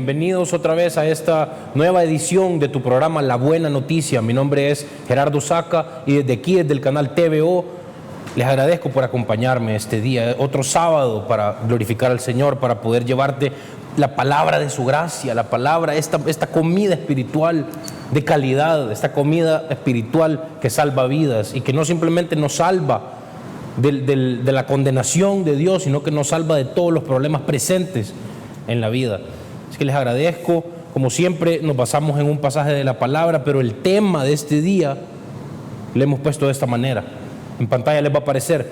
bienvenidos otra vez a esta nueva edición de tu programa La Buena Noticia. Mi nombre es Gerardo Saca y desde aquí, desde el canal TVO, les agradezco por acompañarme este día, otro sábado para glorificar al Señor, para poder llevarte la palabra de su gracia, la palabra, esta comida espiritual de calidad, esta comida espiritual que salva vidas y que no simplemente nos salva de la condenación de Dios, sino que nos salva de todos los problemas presentes en la vida. Así que les agradezco. Como siempre, nos basamos en un pasaje de la palabra, pero el tema de este día le hemos puesto de esta manera. En pantalla les va a aparecer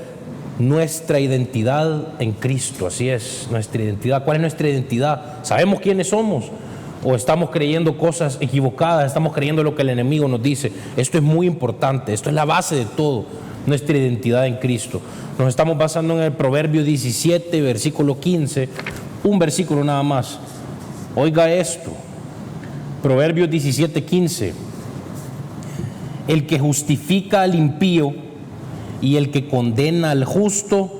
nuestra identidad en Cristo. Así es, nuestra identidad. ¿Cuál es nuestra identidad? ¿Sabemos quiénes somos? ¿O estamos creyendo cosas equivocadas? ¿Estamos creyendo lo que el enemigo nos dice? Esto es muy importante, esto es la base de todo, nuestra identidad en Cristo. Nos estamos basando en el Proverbio 17, versículo 15, un versículo nada más. Oiga esto, Proverbios 17, 15. El que justifica al impío y el que condena al justo,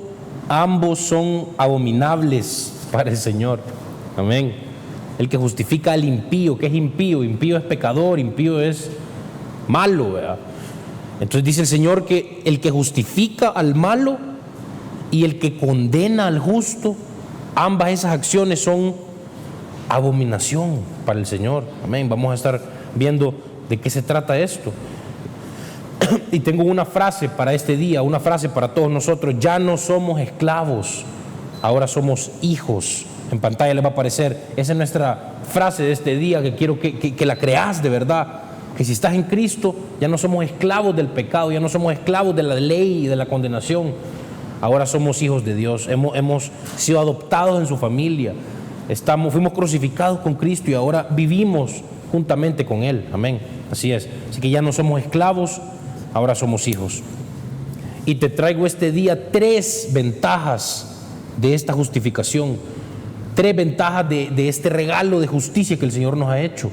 ambos son abominables para el Señor. Amén. El que justifica al impío. ¿Qué es impío? Impío es pecador, impío es malo, ¿verdad? Entonces dice el Señor que el que justifica al malo y el que condena al justo, ambas esas acciones son abominación para el Señor. Amén. Vamos a estar viendo de qué se trata esto. Y tengo una frase para este día, una frase para todos nosotros. Ya no somos esclavos, ahora somos hijos. En pantalla les va a aparecer. Esa es nuestra frase de este día, que quiero que la creas de verdad. Que si estás en Cristo, ya no somos esclavos del pecado, ya no somos esclavos de la ley y de la condenación. Ahora somos hijos de Dios, hemos sido adoptados en su familia, fuimos crucificados con Cristo y ahora vivimos juntamente con Él. Amén. Así es. Así que ya no somos esclavos, ahora somos hijos. Y te traigo este día 3 ventajas de esta justificación, 3 ventajas de este regalo de justicia que el Señor nos ha hecho.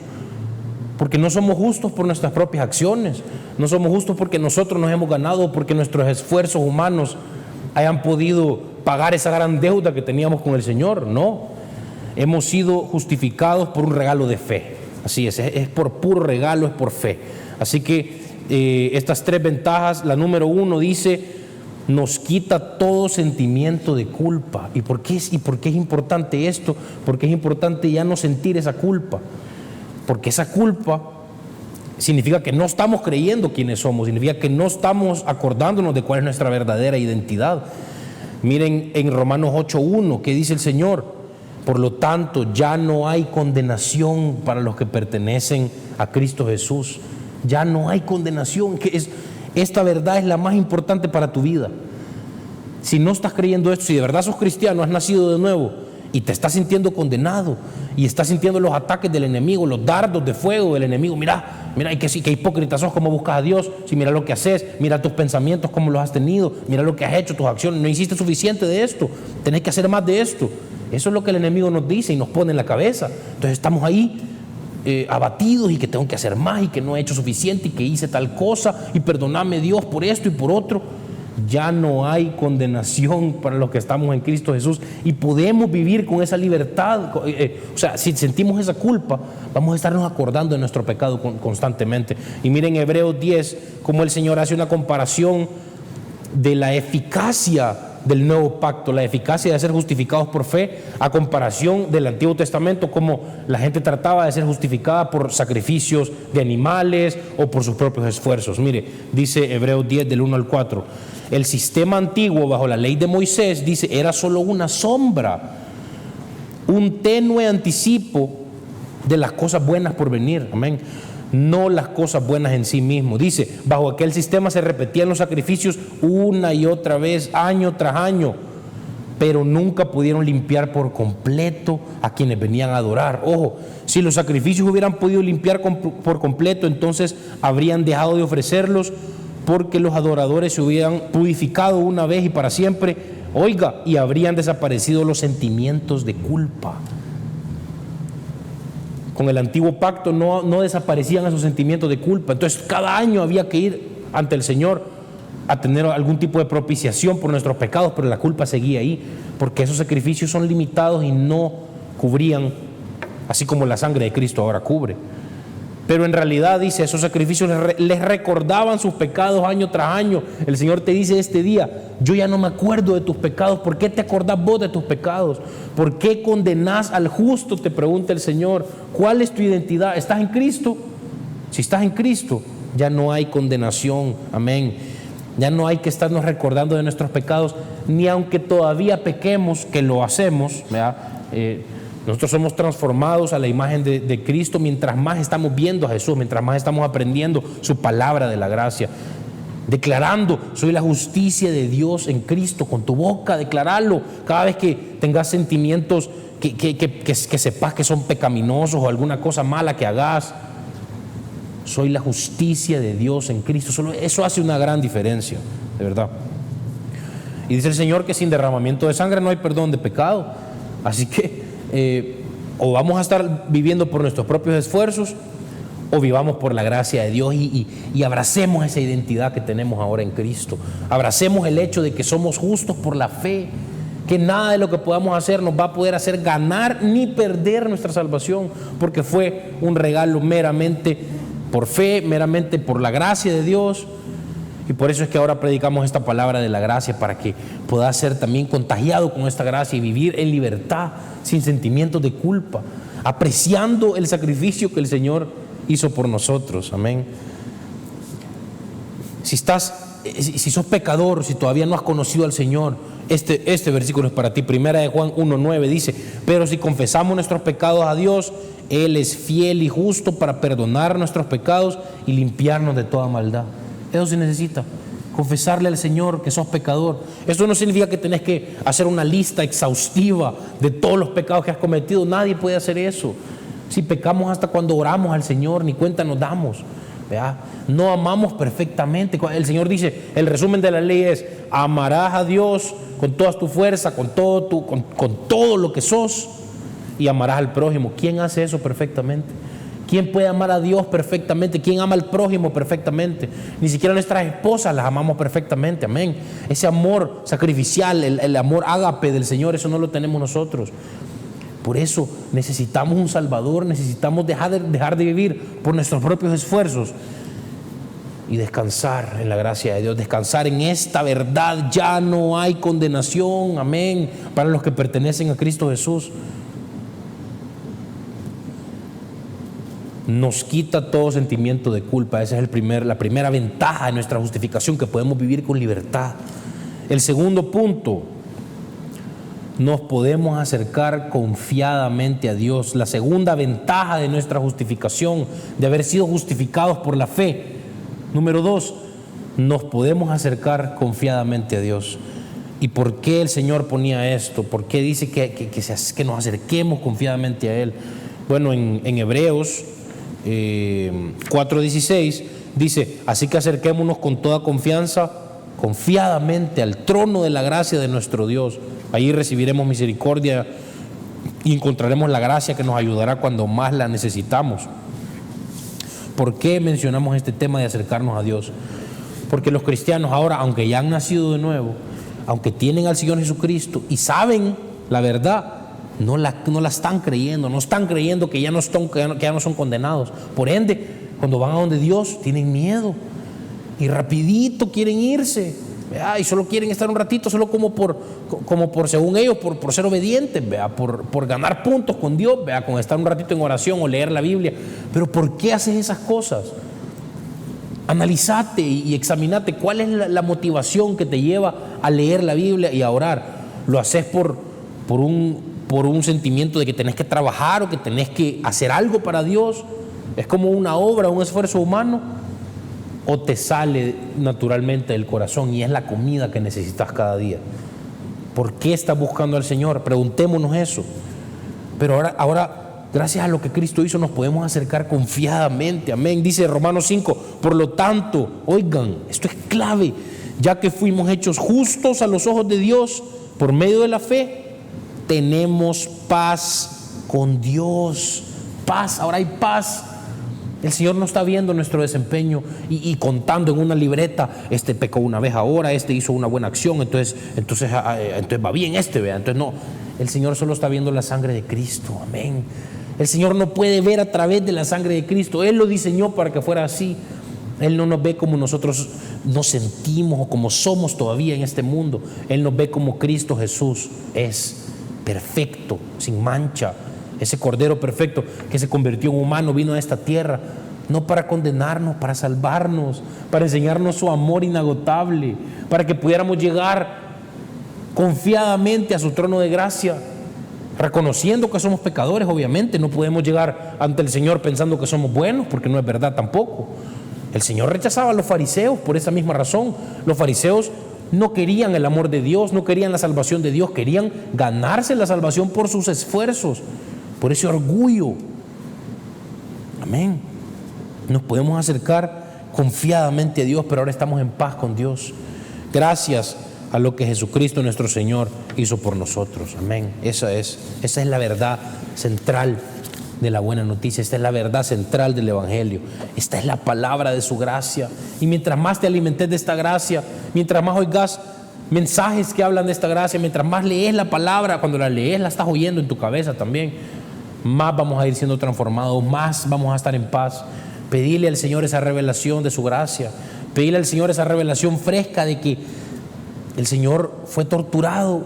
Porque no somos justos por nuestras propias acciones, no somos justos porque nosotros nos hemos ganado, porque nuestros esfuerzos humanos hayan podido pagar esa gran deuda que teníamos con el Señor. No, hemos sido justificados por un regalo de fe. Así es por puro regalo, es por fe. Así que estas 3 ventajas, la número 1 dice, nos quita todo sentimiento de culpa. ¿Y por qué es importante esto? Porque es importante ya no sentir esa culpa. Porque esa culpa significa que no estamos creyendo quiénes somos, significa que no estamos acordándonos de cuál es nuestra verdadera identidad. Miren en Romanos 8:1, ¿qué dice el Señor? Por lo tanto, ya no hay condenación para los que pertenecen a Cristo Jesús. Ya no hay condenación. Esta verdad es la más importante para tu vida. Si no estás creyendo esto, si de verdad sos cristiano, has nacido de nuevo y te estás sintiendo condenado y estás sintiendo los ataques del enemigo, los dardos de fuego del enemigo, mira, que hipócrita sos, cómo buscas a Dios, si mira lo que haces, mira tus pensamientos, cómo los has tenido, mira lo que has hecho, tus acciones, no hiciste suficiente de esto, tenés que hacer más de esto. Eso es lo que el enemigo nos dice y nos pone en la cabeza. Entonces estamos ahí abatidos y que tengo que hacer más y que no he hecho suficiente y que hice tal cosa y perdóname Dios por esto y por otro. Ya no hay condenación para los que estamos en Cristo Jesús y podemos vivir con esa libertad. O sea, si sentimos esa culpa, vamos a estarnos acordando de nuestro pecado constantemente. Y miren Hebreos 10, cómo el Señor hace una comparación de la eficacia del nuevo pacto, la eficacia de ser justificados por fe, a comparación del Antiguo Testamento, como la gente trataba de ser justificada por sacrificios de animales o por sus propios esfuerzos. Mire, dice Hebreos 10 del 1 al 4. El sistema antiguo bajo la ley de Moisés, dice, era solo una sombra, un tenue anticipo de las cosas buenas por venir. Amén. No las cosas buenas en sí mismo. Dice, bajo aquel sistema se repetían los sacrificios una y otra vez, año tras año, pero nunca pudieron limpiar por completo a quienes venían a adorar. Ojo, si los sacrificios hubieran podido limpiar por completo, entonces habrían dejado de ofrecerlos, porque los adoradores se hubieran purificado una vez y para siempre, oiga, y habrían desaparecido los sentimientos de culpa. Con el antiguo pacto no desaparecían esos sentimientos de culpa. Entonces cada año había que ir ante el Señor a tener algún tipo de propiciación por nuestros pecados, pero la culpa seguía ahí, porque esos sacrificios son limitados y no cubrían así como la sangre de Cristo ahora cubre. Pero en realidad, dice, esos sacrificios les recordaban sus pecados año tras año. El Señor te dice este día: yo ya no me acuerdo de tus pecados. ¿Por qué te acordás vos de tus pecados? ¿Por qué condenás al justo?, te pregunta el Señor. ¿Cuál es tu identidad? ¿Estás en Cristo? Si estás en Cristo, ya no hay condenación. Amén. Ya no hay que estarnos recordando de nuestros pecados, ni aunque todavía pequemos, que lo hacemos, ¿verdad? Nosotros somos transformados a la imagen de Cristo mientras más estamos viendo a Jesús, mientras más estamos aprendiendo su palabra de la gracia. Declarando: soy la justicia de Dios en Cristo. Con tu boca, declararlo. Cada vez que tengas sentimientos que sepas que son pecaminosos o alguna cosa mala que hagas: soy la justicia de Dios en Cristo. Solo eso hace una gran diferencia, de verdad. Y dice el Señor que sin derramamiento de sangre no hay perdón de pecado. Así que o vamos a estar viviendo por nuestros propios esfuerzos, o vivamos por la gracia de Dios y abracemos esa identidad que tenemos ahora en Cristo. Abracemos el hecho de que somos justos por la fe, que nada de lo que podamos hacer nos va a poder hacer ganar ni perder nuestra salvación, porque fue un regalo meramente por fe, meramente por la gracia de Dios. Y por eso es que ahora predicamos esta palabra de la gracia, para que puedas ser también contagiado con esta gracia y vivir en libertad, sin sentimientos de culpa, apreciando el sacrificio que el Señor hizo por nosotros. Amén. Si sos pecador, si todavía no has conocido al Señor, este versículo es para ti. Primera de Juan 1:9 dice: pero si confesamos nuestros pecados a Dios, Él es fiel y justo para perdonar nuestros pecados y limpiarnos de toda maldad. Eso se necesita, confesarle al Señor que sos pecador. Eso no significa que tenés que hacer una lista exhaustiva de todos los pecados que has cometido. Nadie puede hacer eso. Si pecamos hasta cuando oramos al Señor, ni cuenta nos damos, ¿verdad? No amamos perfectamente. El Señor dice, el resumen de la ley es: amarás a Dios con toda tu fuerza, con todo lo que sos, y amarás al prójimo. ¿Quién hace eso perfectamente? ¿Quién puede amar a Dios perfectamente? ¿Quién ama al prójimo perfectamente? Ni siquiera nuestras esposas las amamos perfectamente. Amén. Ese amor sacrificial, el amor ágape del Señor, eso no lo tenemos nosotros. Por eso necesitamos un Salvador, necesitamos dejar de vivir por nuestros propios esfuerzos y descansar en la gracia de Dios, descansar en esta verdad. Ya no hay condenación, amén, para los que pertenecen a Cristo Jesús. Nos quita todo sentimiento de culpa. Esa es la primera ventaja de nuestra justificación, que podemos vivir con libertad. El segundo punto: nos podemos acercar confiadamente a Dios. La segunda ventaja de nuestra justificación, de haber sido justificados por la fe. Número 2, nos podemos acercar confiadamente a Dios. ¿Y por qué el Señor ponía esto? ¿Por qué dice que nos acerquemos confiadamente a Él? Bueno, en Hebreos 4:16 dice: así que acerquémonos con toda confianza, confiadamente al trono de la gracia de nuestro Dios. Allí recibiremos misericordia y encontraremos la gracia que nos ayudará cuando más la necesitamos. ¿Por qué mencionamos este tema de acercarnos a Dios? Porque los cristianos ahora, aunque ya han nacido de nuevo, aunque tienen al Señor Jesucristo y saben la verdad, no la están creyendo, no están creyendo que ya no son condenados. Por ende, cuando van a donde Dios, tienen miedo y rapidito quieren irse, ¿verdad? Y solo quieren estar un ratito, solo como por según ellos, por ser obedientes, ¿verdad? Por ganar puntos con Dios, ¿verdad? Con estar un ratito en oración o leer la Biblia. Pero ¿por qué haces esas cosas? Analizate y examinate cuál es la motivación que te lleva a leer la Biblia y a orar. ¿Lo haces por un sentimiento de que tenés que trabajar o que tenés que hacer algo para Dios? ¿Es como una obra, un esfuerzo humano? ¿O te sale naturalmente del corazón y es la comida que necesitas cada día? ¿Por qué estás buscando al Señor? Preguntémonos eso. Pero ahora, gracias a lo que Cristo hizo, nos podemos acercar confiadamente. Amén. Dice Romanos 5, por lo tanto, oigan, esto es clave, ya que fuimos hechos justos a los ojos de Dios por medio de la fe, tenemos paz con Dios. Paz, ahora hay paz. El Señor no está viendo nuestro desempeño y contando en una libreta: este pecó una vez ahora, este hizo una buena acción, entonces va bien, ¿verdad? Entonces no, el Señor solo está viendo la sangre de Cristo. Amén. El Señor no puede ver a través de la sangre de Cristo. Él lo diseñó para que fuera así. Él no nos ve como nosotros nos sentimos o como somos todavía en este mundo. Él nos ve como Cristo Jesús es, perfecto, sin mancha. Ese Cordero perfecto que se convirtió en humano, vino a esta tierra, no para condenarnos, para salvarnos, para enseñarnos su amor inagotable, para que pudiéramos llegar confiadamente a su trono de gracia, reconociendo que somos pecadores. Obviamente no podemos llegar ante el Señor pensando que somos buenos, porque no es verdad tampoco. El Señor rechazaba a los fariseos por esa misma razón. Los fariseos no querían el amor de Dios, no querían la salvación de Dios, querían ganarse la salvación por sus esfuerzos, por ese orgullo. Amén. Nos podemos acercar confiadamente a Dios, pero ahora estamos en paz con Dios, gracias a lo que Jesucristo nuestro Señor hizo por nosotros. Amén. Esa es la verdad central de la buena noticia. Esta es la verdad central del Evangelio. Esta es la palabra de su gracia. Y mientras más te alimentes de esta gracia, mientras más oigas mensajes que hablan de esta gracia, mientras más lees la palabra, cuando la lees la estás oyendo en tu cabeza también, más vamos a ir siendo transformados, más vamos a estar en paz. Pedirle al Señor esa revelación de su gracia, pedirle al Señor esa revelación fresca de que el Señor fue torturado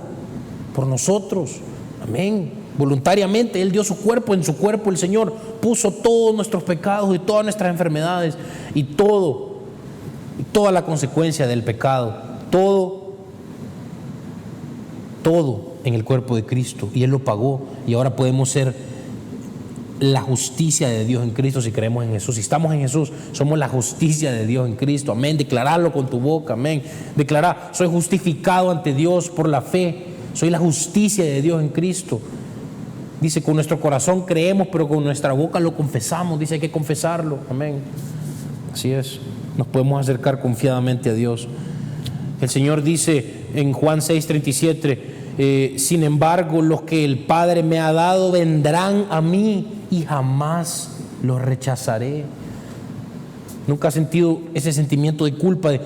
por nosotros. Amén. Voluntariamente Él dio su cuerpo. En su cuerpo el Señor puso todos nuestros pecados y todas nuestras enfermedades y toda la consecuencia del pecado, todo en el cuerpo de Cristo, y Él lo pagó. Y ahora podemos ser la justicia de Dios en Cristo si creemos en Jesús. Si estamos en Jesús, somos la justicia de Dios en Cristo. Amén. Declararlo con tu boca. Amén. Declarar: soy justificado ante Dios por la fe. Soy la justicia de Dios en Cristo. Dice: con nuestro corazón creemos, pero con nuestra boca lo confesamos. Dice: hay que confesarlo. Amén. Así es. Nos podemos acercar confiadamente a Dios. El Señor dice en Juan 6:37: sin embargo, los que el Padre me ha dado vendrán a mí y jamás los rechazaré. ¿Nunca has sentido ese sentimiento de culpa de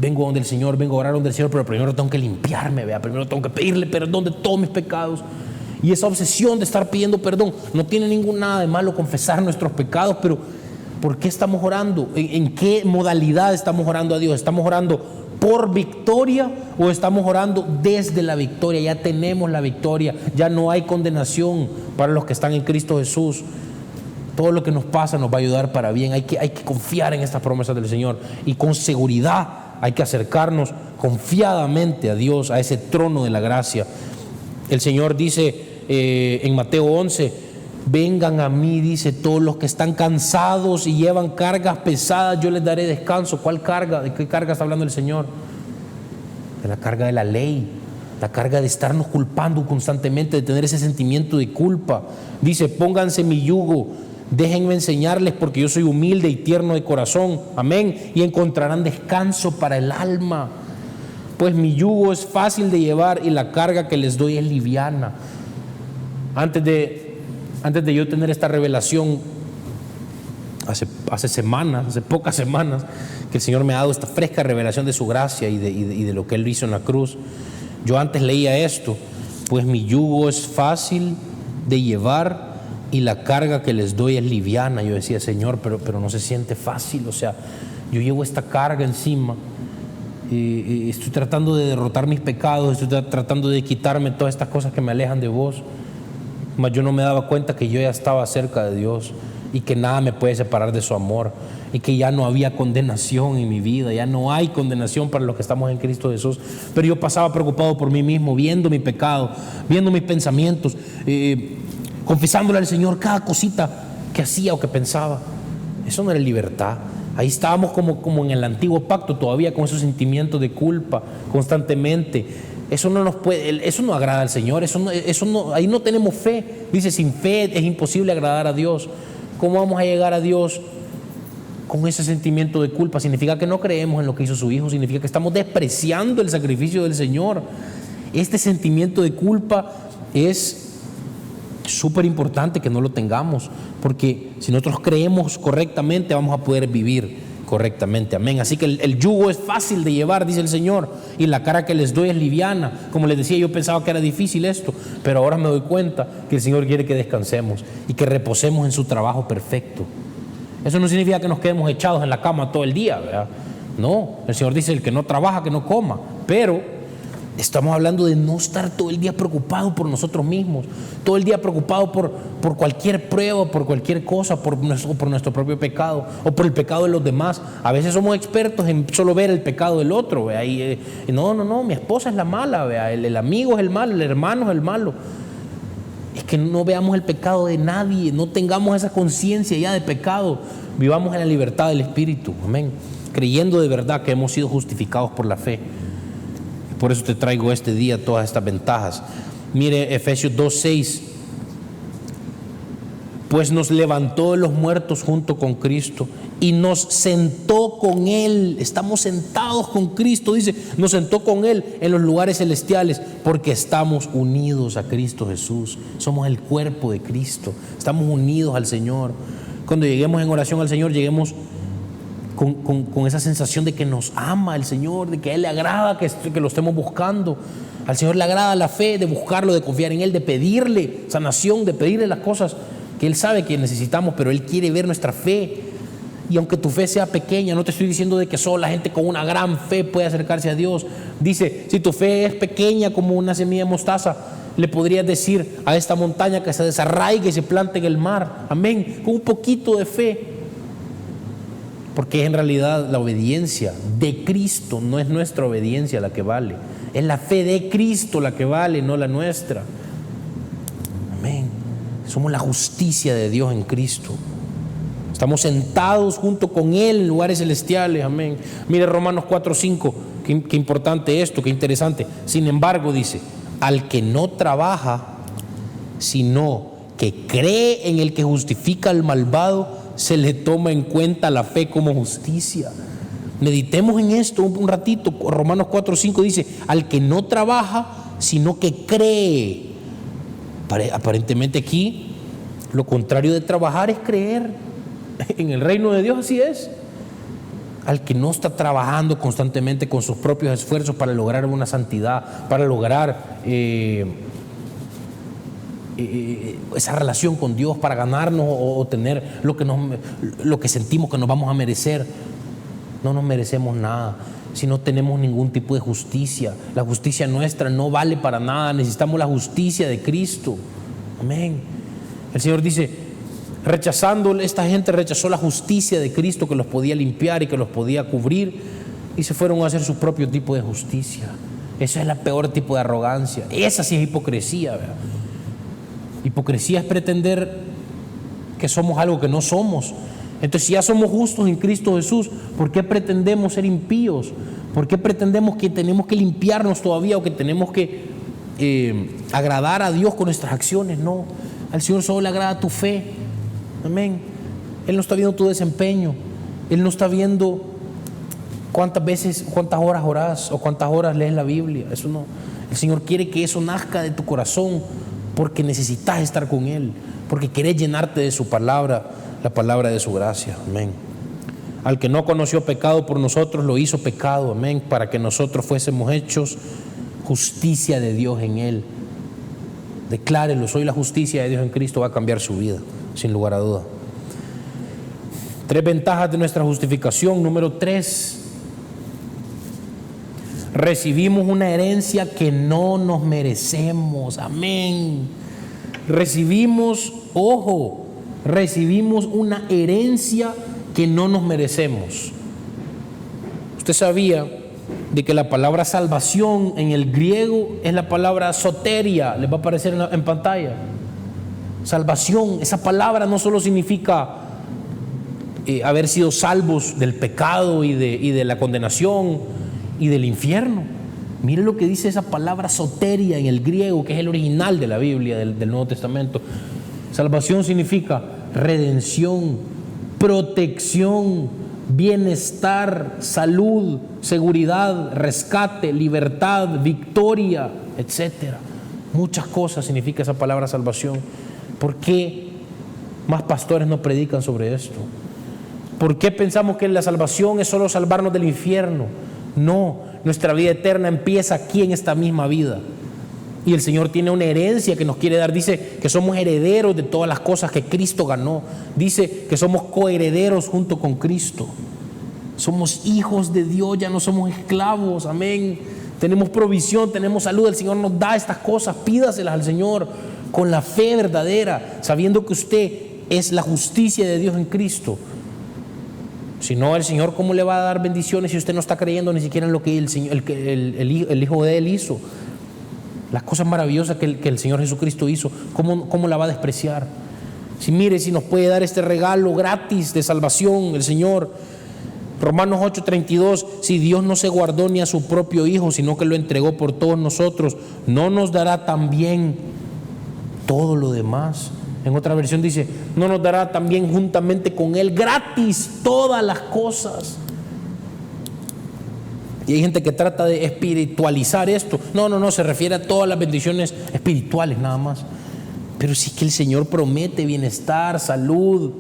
vengo donde el Señor, vengo a orar donde el Señor, pero primero tengo que limpiarme, primero tengo que pedirle perdón de todos mis pecados? Y esa obsesión de estar pidiendo perdón, no tiene nada de malo confesar nuestros pecados, pero ¿por qué estamos orando? ¿En qué modalidad estamos orando a Dios? ¿Estamos orando por victoria o estamos orando desde la victoria? Ya tenemos la victoria, ya no hay condenación para los que están en Cristo Jesús. Todo lo que nos pasa nos va a ayudar para bien. Hay que confiar en estas promesas del Señor, y con seguridad hay que acercarnos confiadamente a Dios, a ese trono de la gracia. El Señor dice en Mateo 11: vengan a mí, dice, todos los que están cansados y llevan cargas pesadas, yo les daré descanso. ¿Cuál carga? ¿De qué carga está hablando el Señor? De la carga de la ley, la carga de estarnos culpando constantemente, de tener ese sentimiento de culpa. Dice: pónganse mi yugo, déjenme enseñarles, porque yo soy humilde y tierno de corazón. Amén. Y encontrarán descanso para el alma, pues mi yugo es fácil de llevar y la carga que les doy es liviana. Antes de yo tener esta revelación, hace pocas semanas, que el Señor me ha dado esta fresca revelación de su gracia y de lo que Él hizo en la cruz, yo antes leía esto: pues mi yugo es fácil de llevar y la carga que les doy es liviana. Yo decía: Señor, pero no se siente fácil. O sea, yo llevo esta carga encima y estoy tratando de derrotar mis pecados, estoy tratando de quitarme todas estas cosas que me alejan de vos. Mas yo no me daba cuenta que yo ya estaba cerca de Dios y que nada me puede separar de su amor, y que ya no había condenación en mi vida, ya no hay condenación para los que estamos en Cristo Jesús. Pero yo pasaba preocupado por mí mismo, viendo mi pecado, viendo mis pensamientos, confesándole al Señor cada cosita que hacía o que pensaba. Eso no era libertad. Ahí estábamos como en el antiguo pacto, todavía con esos sentimientos de culpa constantemente. Eso no nos puede, eso no agrada al Señor. Ahí no tenemos fe. Dice: sin fe es imposible agradar a Dios. ¿Cómo vamos a llegar a Dios con ese sentimiento de culpa? Significa que no creemos en lo que hizo su Hijo, significa que estamos despreciando el sacrificio del Señor. Este sentimiento de culpa es súper importante que no lo tengamos, porque si nosotros creemos correctamente vamos a poder vivir correctamente. Amén. Así que el yugo es fácil de llevar, dice el Señor, y la carga que les doy es liviana. Como les decía, yo pensaba que era difícil esto, pero ahora me doy cuenta que el Señor quiere que descansemos y que reposemos en su trabajo perfecto. Eso no significa que nos quedemos echados en la cama todo el día, ¿verdad? No, el Señor dice: el que no trabaja, que no coma. Pero estamos hablando de no estar todo el día preocupado por nosotros mismos, todo el día preocupado por cualquier prueba, por cualquier cosa, por nuestro propio pecado o por el pecado de los demás. A veces somos expertos en solo ver el pecado del otro, ¿vea? No, mi esposa es la mala, ¿vea? El amigo es el malo, el hermano es el malo. Es que no veamos el pecado de nadie, no tengamos esa conciencia ya de pecado. Vivamos en la libertad del Espíritu, amén, creyendo de verdad que hemos sido justificados por la fe. Por eso te traigo este día todas estas ventajas. Mire Efesios 2:6. Pues nos levantó de los muertos junto con Cristo y nos sentó con Él. Estamos sentados con Cristo, dice, nos sentó con Él en los lugares celestiales, porque estamos unidos a Cristo Jesús. Somos el cuerpo de Cristo, estamos unidos al Señor. Cuando lleguemos en oración al Señor, lleguemos con esa sensación de que nos ama el Señor, de que a Él le agrada que lo estemos buscando. Al Señor le agrada la fe, de buscarlo, de confiar en Él, de pedirle sanación, de pedirle las cosas que Él sabe que necesitamos, pero Él quiere ver nuestra fe. Y aunque tu fe sea pequeña, no te estoy diciendo de que solo la gente con una gran fe puede acercarse a Dios. Dice, si tu fe es pequeña como una semilla de mostaza, le podrías decir a esta montaña que se desarraigue y se plante en el mar. Amén, con un poquito de fe. Porque en realidad la obediencia de Cristo no es nuestra obediencia la que vale. Es la fe de Cristo la que vale, no la nuestra. Amén. Somos la justicia de Dios en Cristo. Estamos sentados junto con Él en lugares celestiales. Amén. Mire Romanos 4:5. Qué importante esto, qué interesante. Sin embargo, dice, al que no trabaja, sino que cree en el que justifica al malvado, se le toma en cuenta la fe como justicia. Meditemos en esto un ratito. Romanos 4:5 dice, al que no trabaja, sino que cree. Aparentemente aquí, lo contrario de trabajar es creer. En el reino de Dios así es. Al que no está trabajando constantemente con sus propios esfuerzos para lograr una santidad, para lograr esa relación con Dios, para ganarnos o tener lo que sentimos que nos vamos a merecer. No nos merecemos nada si no tenemos ningún tipo de justicia. La justicia nuestra no vale para nada. Necesitamos la justicia de Cristo. Amén. El Señor dice, esta gente rechazó la justicia de Cristo que los podía limpiar y que los podía cubrir, y se fueron a hacer su propio tipo de justicia. Ese es el peor tipo de arrogancia. Esa sí es hipocresía, ¿verdad? Hipocresía es pretender que somos algo que no somos. Entonces, si ya somos justos en Cristo Jesús, ¿por qué pretendemos ser impíos? ¿Por qué pretendemos que tenemos que limpiarnos todavía o que tenemos que agradar a Dios con nuestras acciones? No, al Señor solo le agrada tu fe. Amén. Él no está viendo tu desempeño. Él no está viendo cuántas horas orás o cuántas horas lees la Biblia. Eso no. El Señor quiere que eso nazca de tu corazón, porque necesitas estar con Él, porque querés llenarte de su palabra, la palabra de su gracia. Amén. Al que no conoció pecado por nosotros, lo hizo pecado. Amén. Para que nosotros fuésemos hechos justicia de Dios en Él. Declárelo, soy la justicia de Dios en Cristo. Va a cambiar su vida, sin lugar a duda. 3 ventajas de nuestra justificación. Número 3. Recibimos una herencia que no nos merecemos. Amén. Recibimos una herencia que no nos merecemos. Usted sabía de que la palabra salvación en el griego es la palabra soteria. Les va a aparecer en pantalla. Salvación, esa palabra no solo significa haber sido salvos del pecado y de la condenación y del infierno. Mire lo que dice esa palabra soteria en el griego, que es el original de la Biblia, del Nuevo Testamento. Salvación significa redención, protección, bienestar, salud, seguridad, rescate, libertad, victoria, etcétera. Muchas cosas significa esa palabra salvación. ¿Por qué más pastores no predican sobre esto? ¿Por qué pensamos que la salvación es solo salvarnos del infierno? No, nuestra vida eterna empieza aquí en esta misma vida. Y el Señor tiene una herencia que nos quiere dar. Dice que somos herederos de todas las cosas que Cristo ganó. Dice que somos coherederos junto con Cristo. Somos hijos de Dios, ya no somos esclavos. Amén. Tenemos provisión, tenemos salud. El Señor nos da estas cosas. Pídaselas al Señor con la fe verdadera, sabiendo que usted es la justicia de Dios en Cristo. Si no, el Señor, ¿cómo le va a dar bendiciones si usted no está creyendo ni siquiera en lo que el Hijo de Él hizo? Las cosas maravillosas que el Señor Jesucristo hizo, ¿cómo la va a despreciar? Si mire, si nos puede dar este regalo gratis de salvación el Señor. Romanos 8:32, si Dios no se guardó ni a su propio Hijo, sino que lo entregó por todos nosotros, ¿no nos dará también todo lo demás? En otra versión dice, ¿no nos dará también juntamente con Él gratis todas las cosas? Y hay gente que trata de espiritualizar esto. No, se refiere a todas las bendiciones espirituales nada más. Pero sí que el Señor promete bienestar, salud.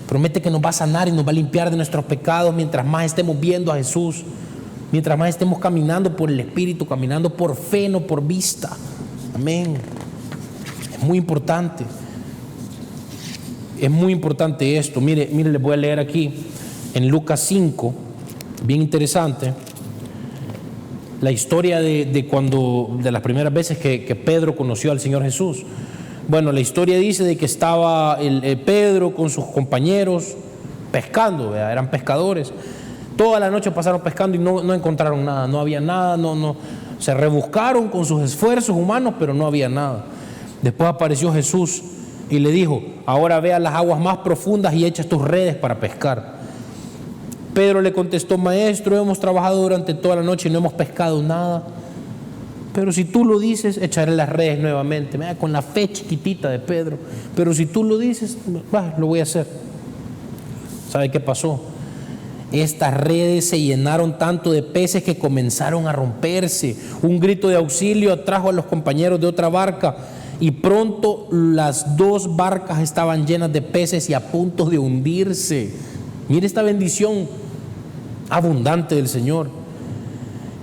Promete que nos va a sanar y nos va a limpiar de nuestros pecados mientras más estemos viendo a Jesús. Mientras más estemos caminando por el Espíritu, caminando por fe, no por vista. Amén. Es muy importante. Es muy importante esto. Mire, les voy a leer aquí en Lucas 5. Bien interesante la historia de las primeras veces que Pedro conoció al Señor Jesús. Bueno, la historia dice de que estaba Pedro con sus compañeros pescando, ¿verdad? Eran pescadores. Toda la noche pasaron pescando y no encontraron nada, no había nada, se rebuscaron con sus esfuerzos humanos, pero no había nada. Después apareció Jesús y le dijo, ahora ve a las aguas más profundas y echa tus redes para pescar. Pedro le contestó, maestro, hemos trabajado durante toda la noche y no hemos pescado nada. Pero si tú lo dices, echaré las redes nuevamente. Mira, con la fe chiquitita de Pedro. Pero si tú lo dices, lo voy a hacer. ¿Sabe qué pasó? Estas redes se llenaron tanto de peces que comenzaron a romperse. Un grito de auxilio atrajo a los compañeros de otra barca y pronto las dos barcas estaban llenas de peces y a punto de hundirse. Mire esta bendición abundante del Señor.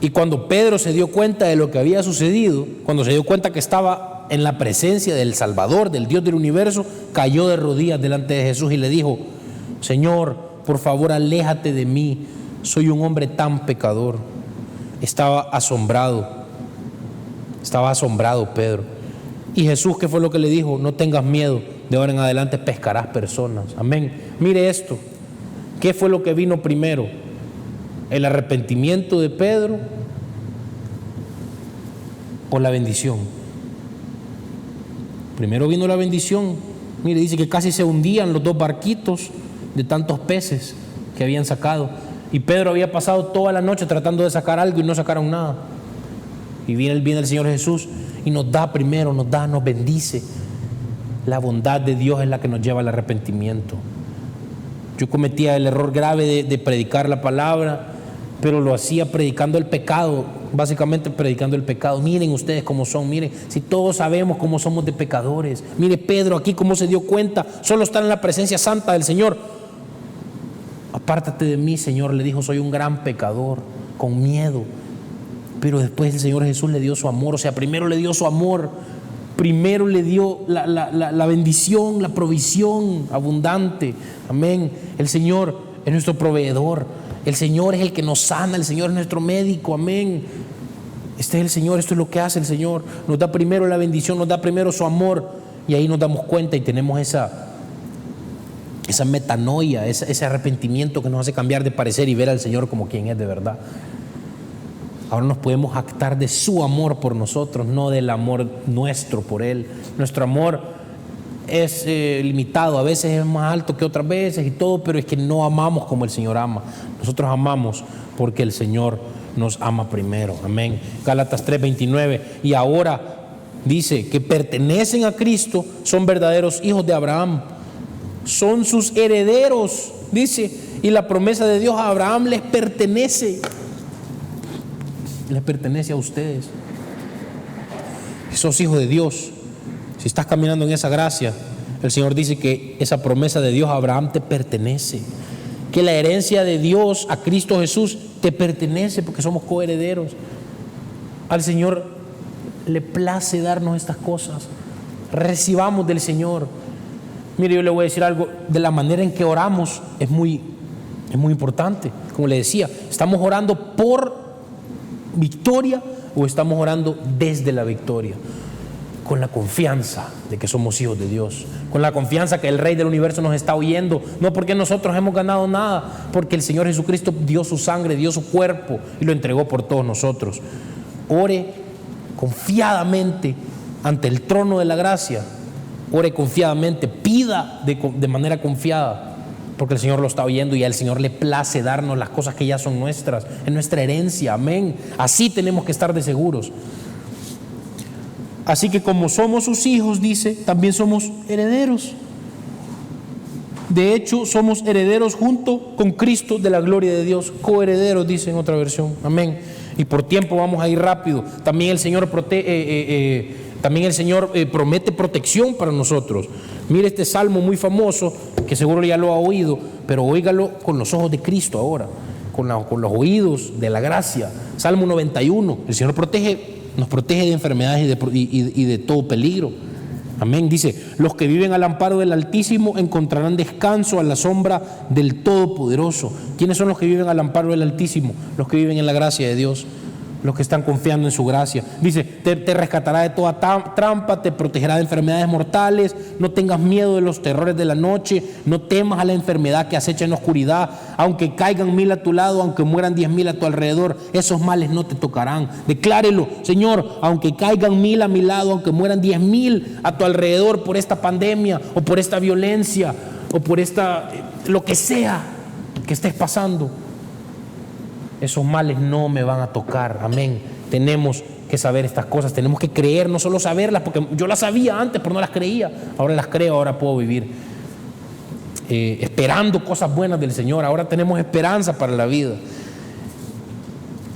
Y cuando Pedro se dio cuenta de lo que había sucedido, cuando se dio cuenta que estaba en la presencia del Salvador, del Dios del universo, cayó de rodillas delante de Jesús y le dijo, Señor, por favor, aléjate de mí, soy un hombre tan pecador. Estaba asombrado Pedro. Y Jesús, ¿qué fue lo que le dijo? No tengas miedo, de ahora en adelante pescarás personas. Amén. Mire esto, ¿qué fue lo que vino primero? ¿El arrepentimiento de Pedro o la bendición? Primero vino la bendición. Mire, dice que casi se hundían los dos barquitos de tantos peces que habían sacado. Y Pedro había pasado toda la noche tratando de sacar algo y no sacaron nada. Y viene el Señor Jesús y nos da primero, nos bendice. La bondad de Dios es la que nos lleva al arrepentimiento. Yo cometía el error grave de predicar la palabra, pero lo hacía predicando el pecado, básicamente predicando el pecado. Miren ustedes cómo son, miren, si todos sabemos cómo somos de pecadores. Mire Pedro aquí cómo se dio cuenta, solo está en la presencia santa del Señor. Apártate de mí, Señor, le dijo, soy un gran pecador, con miedo. Pero después el Señor Jesús le dio su amor, o sea, primero le dio su amor, primero le dio la bendición, la provisión abundante. Amén. El Señor es nuestro proveedor. El Señor es el que nos sana, el Señor es nuestro médico, amén. Este es el Señor, esto es lo que hace el Señor. Nos da primero la bendición, nos da primero su amor y ahí nos damos cuenta y tenemos esa metanoia, ese arrepentimiento que nos hace cambiar de parecer y ver al Señor como quien es de verdad. Ahora nos podemos jactar de su amor por nosotros, no del amor nuestro por Él. Nuestro amor es limitado, a veces es más alto que otras veces y todo, pero es que no amamos como el Señor ama. Nosotros amamos porque el Señor nos ama primero. Amén. Gálatas 3:29. Y ahora dice que pertenecen a Cristo, son verdaderos hijos de Abraham, son sus herederos, dice, y la promesa de Dios a Abraham les pertenece a ustedes. Si sos hijo de Dios, si estás caminando en esa gracia, El Señor dice que esa promesa de Dios a Abraham te pertenece, que la herencia de Dios a Cristo Jesús te pertenece porque somos coherederos. Al Señor le place darnos estas cosas. Recibamos del Señor. Mire, yo le voy a decir algo, de la manera en que oramos es muy importante. Como le decía, ¿estamos orando por victoria o estamos orando desde la victoria? Con la confianza de que somos hijos de Dios, con la confianza que el Rey del Universo nos está oyendo, no porque nosotros hemos ganado nada, porque el Señor Jesucristo dio su sangre, dio su cuerpo y lo entregó por todos nosotros. Ore confiadamente ante el trono de la gracia, ore confiadamente, pida de manera confiada, porque el Señor lo está oyendo y al Señor le place darnos las cosas que ya son nuestras, es nuestra herencia, amén. Así tenemos que estar de seguros. Así que como somos sus hijos, dice, también somos herederos. De hecho, somos herederos junto con Cristo de la gloria de Dios, coherederos, dice en otra versión, amén. Y por tiempo vamos a ir rápido. También el Señor promete protección para nosotros. Mire este salmo muy famoso, que seguro ya lo ha oído, pero óigalo con los ojos de Cristo ahora, con los oídos de la gracia. Salmo 91, el Señor nos protege de enfermedades y de todo peligro. Amén. Dice, los que viven al amparo del Altísimo encontrarán descanso a la sombra del Todopoderoso. ¿Quiénes son los que viven al amparo del Altísimo? Los que viven en la gracia de Dios, los que están confiando en su gracia. Dice, te rescatará de toda trampa, te protegerá de enfermedades mortales, no tengas miedo de los terrores de la noche, no temas a la enfermedad que acecha en la oscuridad, aunque caigan 1000 a tu lado, aunque mueran 10,000 a tu alrededor, esos males no te tocarán. Declárelo, Señor, aunque caigan 1000 a mi lado, aunque mueran 10,000 a tu alrededor por esta pandemia o por esta violencia o por lo que sea que estés pasando, esos males no me van a tocar, amén. Tenemos que saber estas cosas, tenemos que creer, no solo saberlas, porque yo las sabía antes, pero no las creía. Ahora las creo, ahora puedo vivir esperando cosas buenas del Señor. Ahora tenemos esperanza para la vida.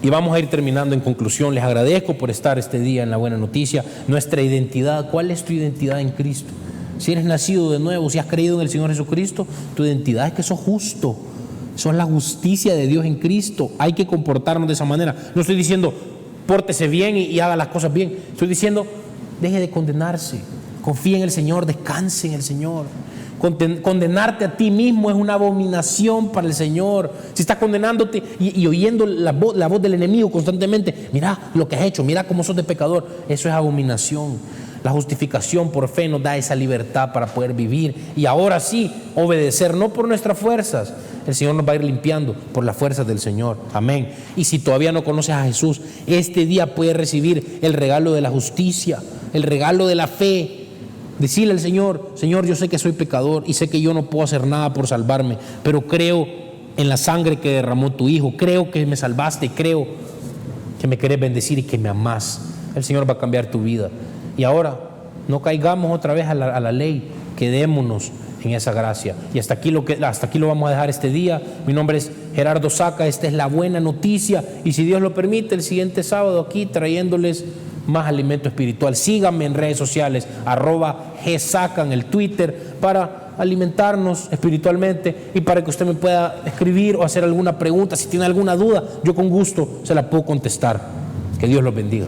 Y vamos a ir terminando en conclusión. Les agradezco por estar este día en La Buena Noticia. Nuestra identidad, ¿cuál es tu identidad en Cristo? Si eres nacido de nuevo, si has creído en el Señor Jesucristo, tu identidad es que sos justo. Sos la justicia de Dios en Cristo. Hay que comportarnos de esa manera. No estoy diciendo pórtese bien y haga las cosas bien. Estoy diciendo deje de condenarse. Confíe en el Señor, descanse en el Señor. Condenarte a ti mismo es una abominación para el Señor. Si estás condenándote y oyendo la voz del enemigo constantemente, mira lo que has hecho, mira cómo sos de pecador, eso es abominación. La justificación por fe nos da esa libertad para poder vivir y ahora sí obedecer, no por nuestras fuerzas. El Señor nos va a ir limpiando por las fuerzas del Señor, amén. Y si todavía no conoces a Jesús, este día puedes recibir el regalo de la justicia, el regalo de la fe. Decirle al Señor, Señor, yo sé que soy pecador y sé que yo no puedo hacer nada por salvarme, pero creo en la sangre que derramó tu Hijo, creo que me salvaste, creo que me querés bendecir y que me amás. El Señor va a cambiar tu vida. Y ahora, no caigamos otra vez a la ley, quedémonos en esa gracia. Y hasta aquí lo vamos a dejar este día. Mi nombre es Gerardo Saca, esta es La Buena Noticia. Y si Dios lo permite, el siguiente sábado aquí trayéndoles más alimento espiritual. Síganme en redes sociales, @gsaca en el Twitter, para alimentarnos espiritualmente y para que usted me pueda escribir o hacer alguna pregunta. Si tiene alguna duda, yo con gusto se la puedo contestar. Que Dios los bendiga.